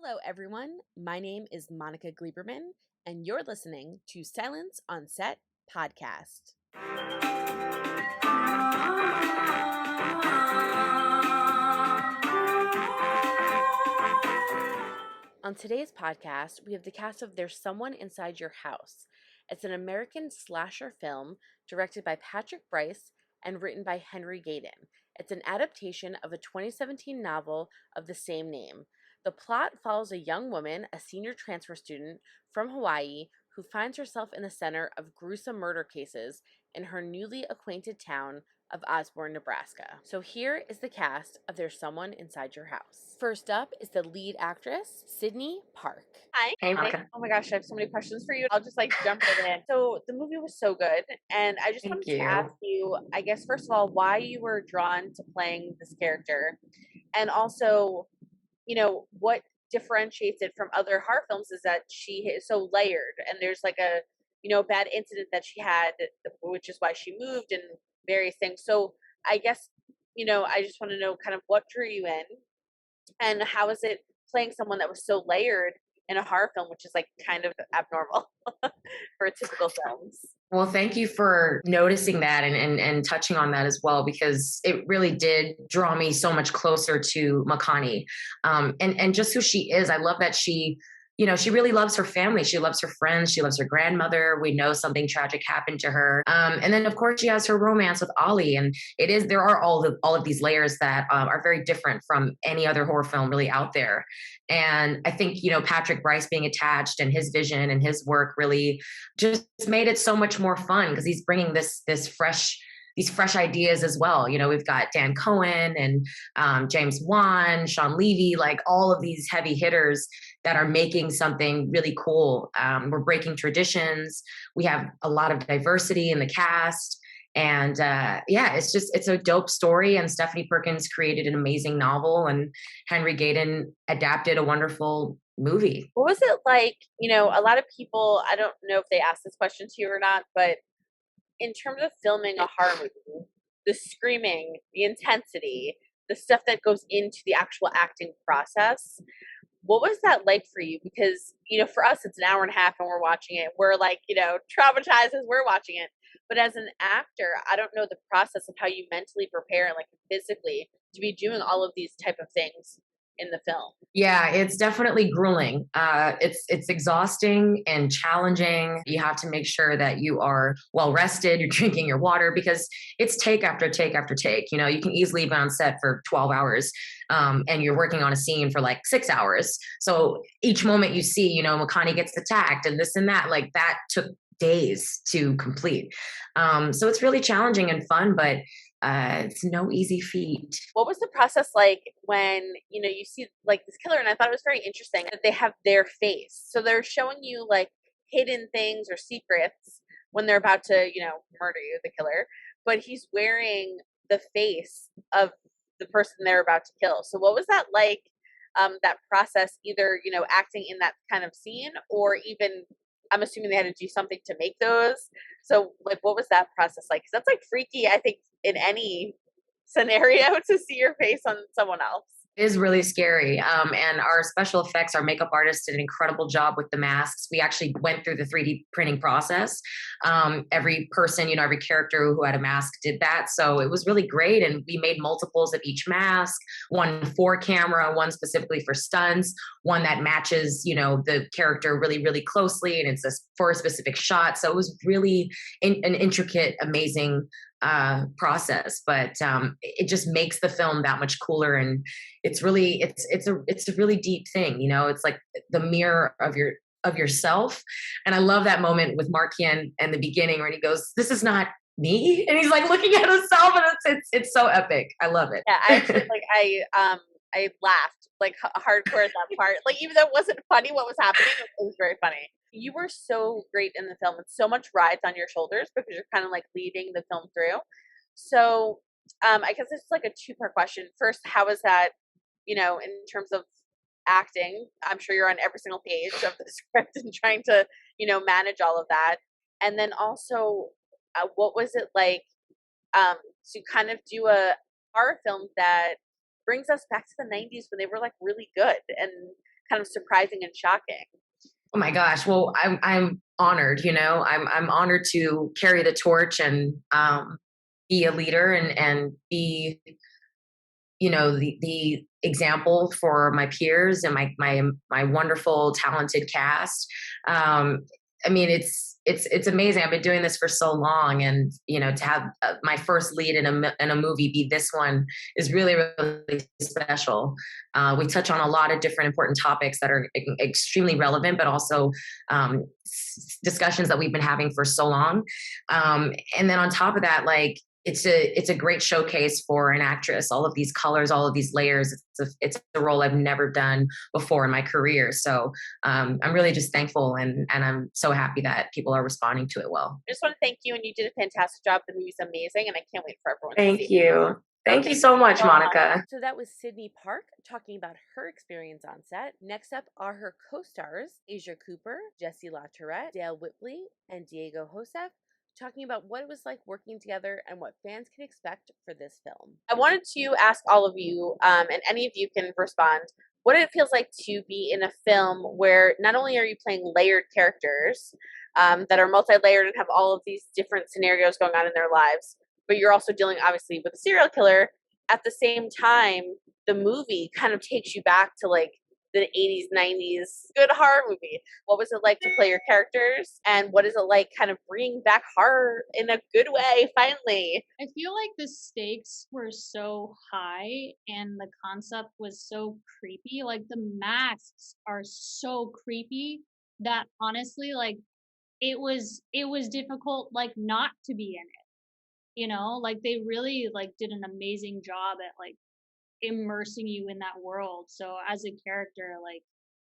Hello, everyone. My name is Monica Gleiberman, and you're listening to Silence on Set podcast. On today's podcast, we have the cast of There's Someone Inside Your House. It's an American slasher film directed by Patrick Brice and written by Henry Gayden. It's an adaptation of a 2017 novel of the same name. The plot follows a young woman, a senior transfer student from Hawaii, who finds herself in the center of gruesome murder cases in her newly acquainted town of Osborne, Nebraska. So here is the cast of There's Someone Inside Your House. First up is the lead actress, Sydney Park. Hi. Hey, Monica. Oh my gosh, I have so many questions for you. I'll just jump right in. So the movie was so good, and I just wanted to ask you, I guess first of all, why you were drawn to playing this character, and also, what differentiates it from other horror films is that she is so layered, and there's a bad incident that she had, which is why she moved and various things. So I guess I just want to know kind of what drew you in, and how is it playing someone that was so layered in a horror film, which is kind of abnormal for typical films. Well, thank you for noticing that and touching on that as well, because it really did draw me so much closer to Makani, and just who she is. I love that she really loves her family. She loves her friends. She loves her grandmother. We know something tragic happened to her. And then, of course, she has her romance with Ollie. And there are all of these layers that are very different from any other horror film really out there. And I think, Patrick Brice being attached and his vision and his work really just made it so much more fun, because he's bringing these fresh ideas as well. We've got Dan Cohen and James Wan, Sean Levy, all of these heavy hitters that are making something really cool. We're breaking traditions. We have a lot of diversity in the cast. And it's a dope story. And Stephanie Perkins created an amazing novel, and Henry Gayden adapted a wonderful movie. What was it like? A lot of people, I don't know if they asked this question to you or not, but in terms of filming a horror movie, the screaming, the intensity, the stuff that goes into the actual acting process, what was that like for you? Because, for us, it's an hour and a half and we're watching it. We're traumatized as we're watching it. But as an actor, I don't know the process of how you mentally prepare and physically to be doing all of these type of things in the film. Yeah, it's definitely grueling. It's exhausting and challenging. You have to make sure that you are well rested, you're drinking your water, because it's take after take after take. You can easily be on set for 12 hours, and you're working on a scene for 6 hours. So each moment you see, Makani gets attacked and this and that, that took days to complete. So it's really challenging and fun, but it's no easy feat. What was the process like when you see this killer? And I thought it was very interesting that they have their face, so they're showing you hidden things or secrets when they're about to murder you, the killer, but he's wearing the face of the person they're about to kill. So what was that like, that process, either acting in that kind of scene, or even I'm assuming they had to do something to make those. So what was that process like? Because that's freaky, I think, in any scenario to see your face on someone else. It is really scary. And our special effects, our makeup artists did an incredible job with the masks. We actually went through the 3D printing process. Every person, every character who had a mask did that. So it was really great. And we made multiples of each mask, one for camera, one specifically for stunts, one that matches, the character really, really closely. And it's for a specific shot. So it was really an intricate, amazing process, but it just makes the film that much cooler. And it's a really deep thing. It's like the mirror of yourself. And I love that moment with Markian in the beginning when he goes, "This is not me," and he's looking at himself, and it's so epic. I love it. Yeah, I actually I laughed hardcore at that part. Even though it wasn't funny what was happening, it was very funny. You were so great in the film, and so much rides on your shoulders because you're kind of leading the film through. So I guess this is a two-part question. First, how was that, in terms of acting? I'm sure you're on every single page of the script and trying to, manage all of that. And then also, what was it like to kind of do a horror film that brings us back to the 90s when they were really good? And kind of surprising and shocking? Oh my gosh. Well, I'm honored, I'm honored to carry the torch and be a leader and be, the example for my peers and my wonderful, talented cast. Um, I mean, it's amazing. I've been doing this for so long, and to have my first lead in a movie be this one is really, really special. We touch on a lot of different important topics that are extremely relevant, but also discussions that we've been having for so long. And then on top of that, like, it's a great showcase for an actress. All of these colors, all of these layers. It's a role I've never done before in my career. So I'm really just thankful, and I'm so happy that people are responding to it well. I just want to thank you, and you did a fantastic job. The movie's amazing, and I can't wait for everyone Thank to see it. you. Thank you so much, Monica. So that was Sydney Park talking about her experience on set. Next up are her co-stars, Asia Cooper, Jesse LaTourette, Dale Whitley, and Diego Josef, talking about what it was like working together and what fans can expect for this film. I wanted to ask all of you, and any of you can respond, what it feels like to be in a film where not only are you playing layered characters that are multi-layered and have all of these different scenarios going on in their lives, but you're also dealing obviously with a serial killer. At the same time, the movie kind of takes you back to like the 80s, 90s good horror movie. What was it like to play your characters? And what is it like kind of bringing back horror in a good way, finally? I feel like the stakes were so high and the concept was so creepy. Like the masks are so creepy that honestly, like it was difficult like not to be in it. Like they really like did an amazing job at like immersing you in that world. So as a character, like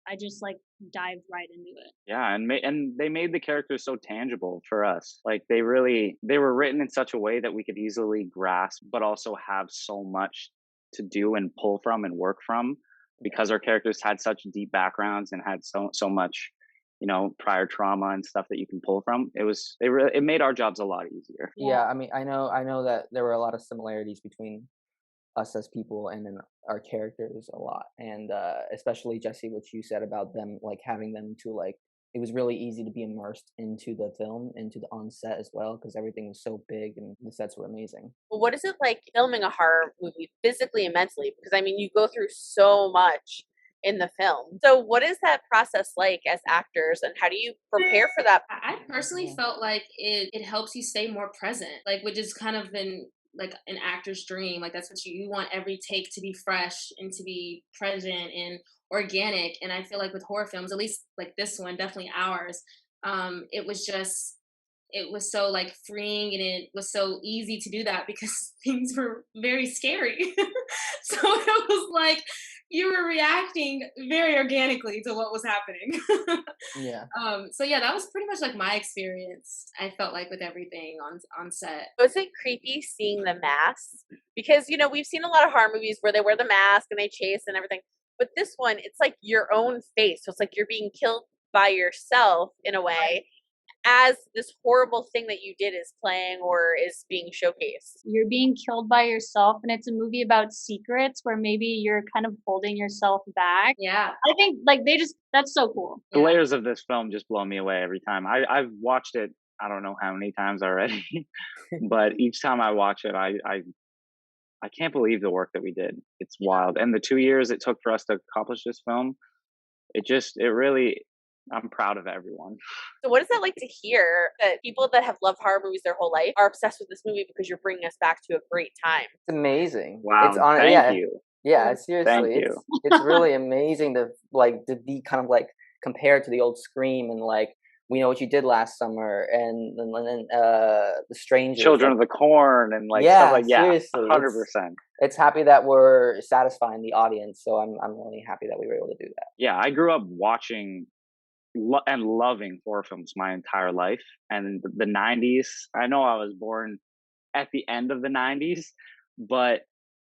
I just like dived right into it. Yeah, and they made the characters so tangible for us. Like they were written in such a way that we could easily grasp, but also have so much to do and pull from and work from, because our characters had such deep backgrounds and had so much, prior trauma and stuff that you can pull from. It made our jobs a lot easier. Yeah, I mean, I know that there were a lot of similarities between us as people and then our characters a lot, and especially Jesse, what you said about them, like having them to like, it was really easy to be immersed into the film, into the on set as well, because everything was so big and the sets were amazing. Well, what is it like filming a horror movie physically and mentally? Because I mean, you go through so much in the film. So what is that process like as actors, and how do you prepare for that? I personally felt like it helps you stay more present, like which is kind of been like an actor's dream. Like that's what you want every take to be fresh and to be present and organic. And I feel like with horror films, at least like this one, definitely ours, it was so like freeing, and it was so easy to do that because things were very scary. So it was like you were reacting very organically to what was happening. Yeah. So yeah, that was pretty much like my experience. I felt like with everything on set. Was it creepy seeing the masks? Because we've seen a lot of horror movies where they wear the mask and they chase and everything, but this one, it's like your own face. So it's like you're being killed by yourself in a way, as this horrible thing that you did is playing or is being showcased. You're being killed by yourself, and it's a movie about secrets where maybe you're kind of holding yourself back. Yeah. I think like that's so cool. The layers of this film just blow me away every time. I've watched it, I don't know how many times already, but each time I watch it, I can't believe the work that we did. It's wild. And the 2 years it took for us to accomplish this film, I'm proud of everyone. So what is that like to hear that people that have loved horror movies their whole life are obsessed with this movie because you're bringing us back to a great time? It's amazing. Wow. It's Thank you. Yeah, seriously. Thank It's really amazing to be kind of like compared to the old Scream, and like We Know What You Did Last Summer, and then The Strangers, Children of the Corn, and like yeah, stuff like seriously, 100%. It's happy that we're satisfying the audience, so I'm really happy that we were able to do that. Yeah, I grew up watching and loving horror films my entire life, and the 90s. I know I was born at the end of the 90s, but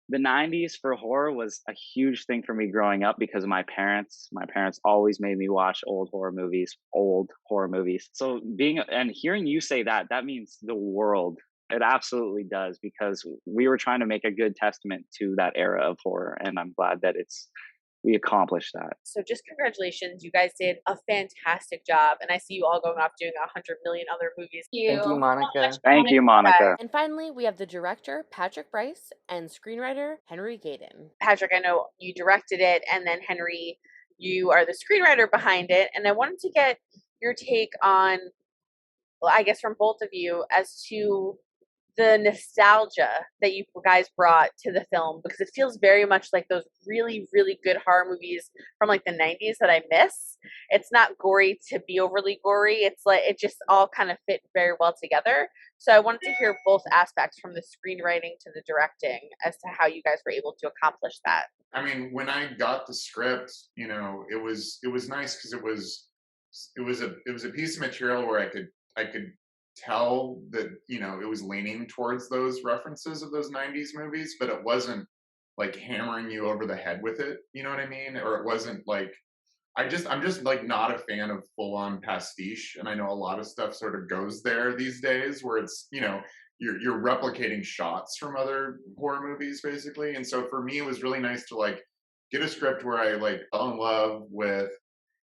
the 90s for horror was a huge thing for me growing up because of my parents. My parents always made me watch old horror movies. So hearing you say that means the world. It absolutely does, because we were trying to make a good testament to that era of horror, and I'm glad that it's we accomplished that. So just congratulations. You guys did a fantastic job. And I see you all going off doing 100 million other movies. Thank you, Monica. Thank you, Monica. And finally, we have the director, Patrick Bryce, and screenwriter, Henry Gayden. Patrick, I know you directed it, and then Henry, you are the screenwriter behind it. And I wanted to get your take on, well, I guess from both of you, as to the nostalgia that you guys brought to the film, because it feels very much like those really, really good horror movies from like the 90s that I miss. It's not gory to be overly gory. It's like it just all kind of fit very well together. So I wanted to hear both aspects, from the screenwriting to the directing, as to how you guys were able to accomplish that. I mean, when I got the script, you know, it was nice because it was a piece of material where I could tell that, you know, it was leaning towards those references of those 90s movies, but it wasn't like hammering you over the head with it, you know what I mean? Or it wasn't like, I'm just like not a fan of full on pastiche, and I know a lot of stuff sort of goes there these days where it's, you know, you're replicating shots from other horror movies basically. And so for me it was really nice to like get a script where I like fell in love with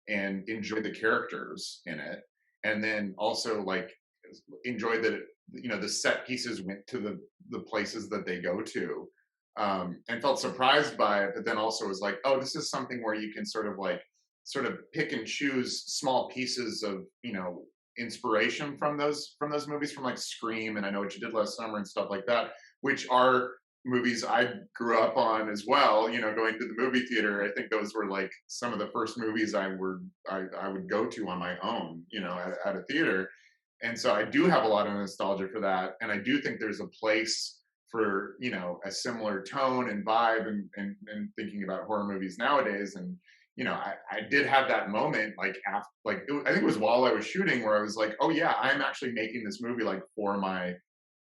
and enjoyed the characters in it, and then also like enjoyed that, you know, the set pieces went to the places that they go to, and felt surprised by it, but then also was like, oh, this is something where you can sort of pick and choose small pieces of, you know, inspiration from those movies, from like Scream and I Know What You Did Last Summer and stuff like that, which are movies I grew up on as well, you know, going to the movie theater. I think those were like some of the first movies I would go to on my own, you know, at a theater. And so I do have a lot of nostalgia for that. And I do think there's a place for, you know, a similar tone and vibe and thinking about horror movies nowadays. And, you know, I did have that moment, like, after, like, I think it was while I was shooting, where I was like, oh yeah, I'm actually making this movie like for my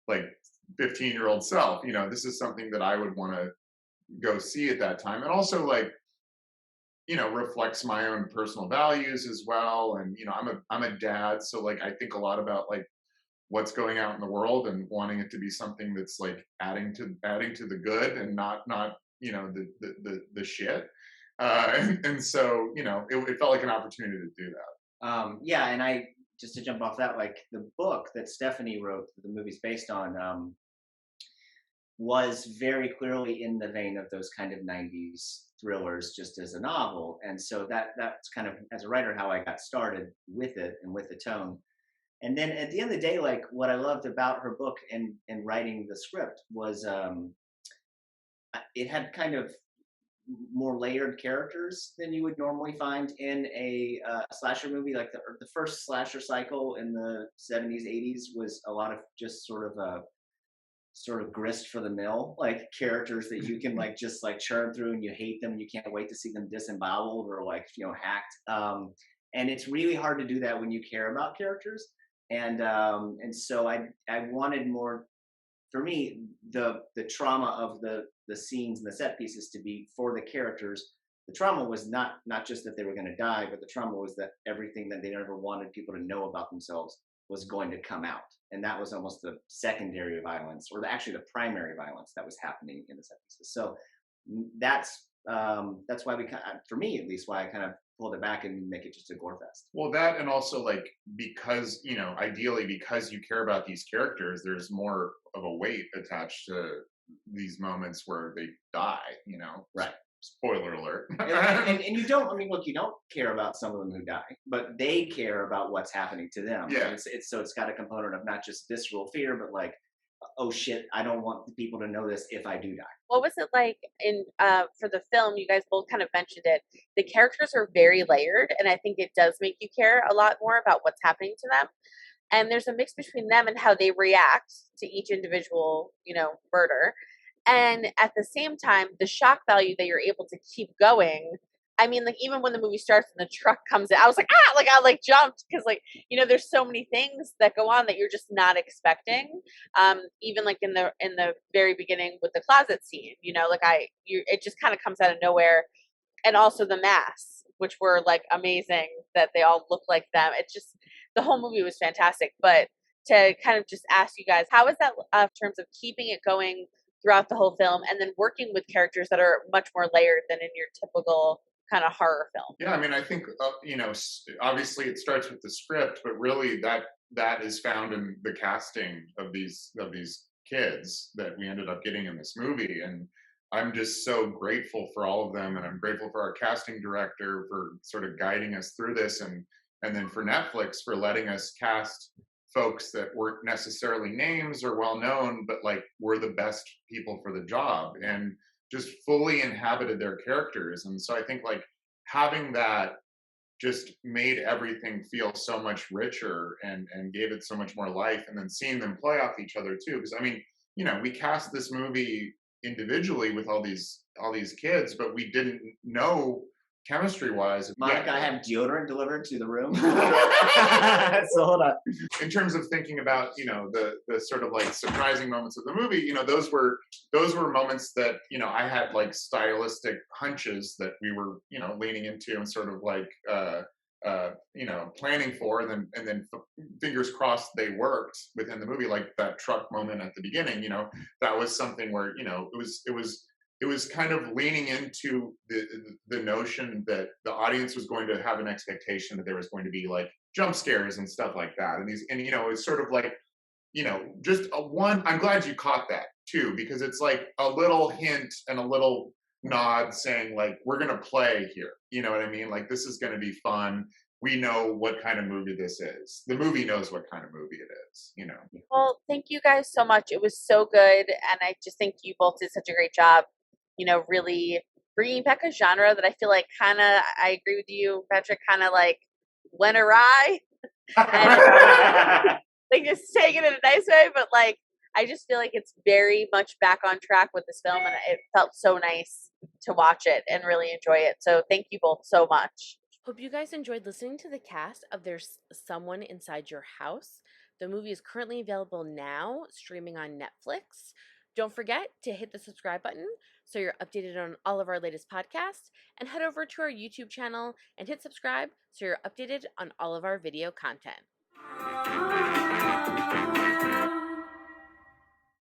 like 15-year-old self. You know, this is something that I would want to go see at that time. And also like, you know, reflects my own personal values as well. And, you know, I'm a dad, so like I think a lot about like what's going out in the world and wanting it to be something that's like adding to the good and not, you know, the shit. And so, you know, it felt like an opportunity to do that. Yeah, and I, just to jump off that, like the book that Stephanie wrote, that the movie's based on, was very clearly in the vein of those kind of 90s thrillers, just as a novel. And so that's kind of, as a writer, how I got started with it and with the tone. And then at the end of the day, like what I loved about her book and writing the script was it had kind of more layered characters than you would normally find in a slasher movie. Like the first slasher cycle in the 70s, 80s was a lot of just sort of grist for the mill, like characters that you can like just like churn through and you hate them. You can't wait to see them disemboweled or like, you know, hacked. And it's really hard to do that when you care about characters. And so I wanted more, for me, the trauma of the scenes and the set pieces to be for the characters. The trauma was not just that they were going to die, but the trauma was that everything that they never wanted people to know about themselves was going to come out. And that was almost the secondary violence, or actually the primary violence that was happening in the set pieces. So that's why for me at least, why I kind of pulled it back and make it just a gore fest. Well, that, and also like, because, you know, ideally because you care about these characters, there's more of a weight attached to these moments where they die, you know. Right. Spoiler alert. and you don't, I mean, look, you don't care about some of them who die, but they care about what's happening to them. Yeah. So it's got a component of not just visceral fear, but like, oh shit, I don't want the people to know this if I do die. What was it like in for the film? You guys both kind of mentioned it. The characters are very layered, and I think it does make you care a lot more about what's happening to them. And there's a mix between them and how they react to each individual, you know, murder. And at the same time, the shock value that you're able to keep going. I mean, like, even when the movie starts and the truck comes in, I was like, ah, like I like jumped, because like, you know, there's so many things that go on that you're just not expecting. Even like in the very beginning with the closet scene, you know, like it just kind of comes out of nowhere. And also the masks, which were like amazing, that they all look like them. It's just, the whole movie was fantastic. But to kind of just ask you guys, how is that in terms of keeping it going throughout the whole film, and then working with characters that are much more layered than in your typical kind of horror film. Yeah, I mean, I think obviously it starts with the script, but really that is found in the casting of these kids that we ended up getting in this movie, and I'm just so grateful for all of them, and I'm grateful for our casting director for sort of guiding us through this, and then for Netflix for letting us cast folks that weren't necessarily names or well known, but like were the best people for the job and just fully inhabited their characters. And so I think like having that just made everything feel so much richer and gave it so much more life. And then seeing them play off each other too, because I mean, we cast this movie individually with all these kids, but we didn't know chemistry wise. Monica, I have deodorant delivered to the room. So hold on. In terms of thinking about the sort of like surprising moments of the movie, those were moments that I had like stylistic hunches that we were leaning into and sort of like planning for, and then fingers crossed they worked within the movie. Like that truck moment at the beginning, that was something where it was kind of leaning into the notion that the audience was going to have an expectation that there was going to be like jump scares and stuff like that. And it's sort of like, just I'm glad you caught that too, because it's like a little hint and a little nod saying like, we're going to play here. You know what I mean? Like, this is going to be fun. We know what kind of movie this is. The movie knows what kind of movie it is, Well, thank you guys so much. It was so good. And I just think you both did such a great job, really bringing back a genre that I feel like I agree with you, Patrick, kind of like went awry. And, like just saying it in a nice way, but like, I just feel like it's very much back on track with this film, and it felt so nice to watch it and really enjoy it. So thank you both so much. Hope you guys enjoyed listening to the cast of There's Someone Inside Your House. The movie is currently available now, streaming on Netflix. Don't forget to hit the subscribe button so you're updated on all of our latest podcasts, and head over to our YouTube channel and hit subscribe so you're updated on all of our video content.